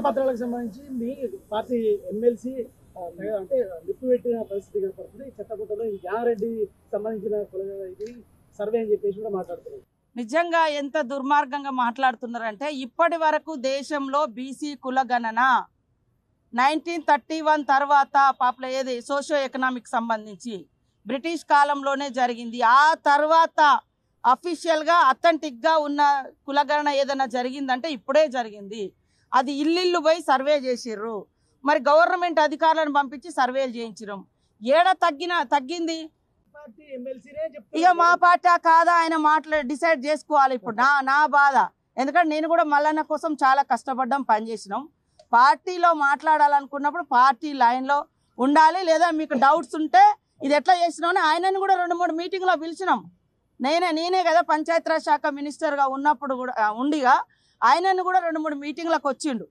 పత్రాలకు సంబంధించి మీ party MLC అంటే నిప్పు పెట్టిన పరిస్థితి కనపడుతుంది. చెత్తపుట్టలో యారెడ్డి సంబంధించిన ఇది సర్వే అని చెప్పేసి కూడా మాట్లాడుతున్నారు. నిజంగా ఎంత దుర్మార్గంగా మాట్లాడుతున్నారంటే ఇప్పటి వరకు దేశంలో బీసీ కులగణన 1931 తర్వాత ఏది సోషియో ఎకనామిక్ సంబంధించి బ్రిటిష్ కాలంలోనే జరిగింది. ఆ తర్వాత అఫీషియల్గా అథెంటిక్గా ఉన్న కులగణన ఏదైనా జరిగిందంటే ఇప్పుడే జరిగింది. అది ఇల్లు పోయి సర్వే చేసిర్రు. మరి గవర్నమెంట్ అధికారులను పంపించి సర్వేలు చేయించడం తగ్గింది. ఇక మా పార్టీ కాదా ఆయన డిసైడ్ చేసుకోవాలి. ఇప్పుడు నా బాధ, ఎందుకంటే నేను కూడా మల్లన్న కోసం చాలా కష్టపడ్డాం, పనిచేసినాం. పార్టీలో మాట్లాడాలనుకున్నప్పుడు పార్టీ లైన్లో ఉండాలి. లేదా మీకు డౌట్స్ ఉంటే ఇది ఎట్లా చేసినామని ఆయనను కూడా 2-3 మీటింగ్లో పిలిచినాం. నేనే కదా పంచాయతీరాజ్ శాఖ మినిస్టర్గా ఉన్నప్పుడు కూడా ఉండిగా ఆయనను కూడా 2-3 మీటింగ్లకు వచ్చిండు.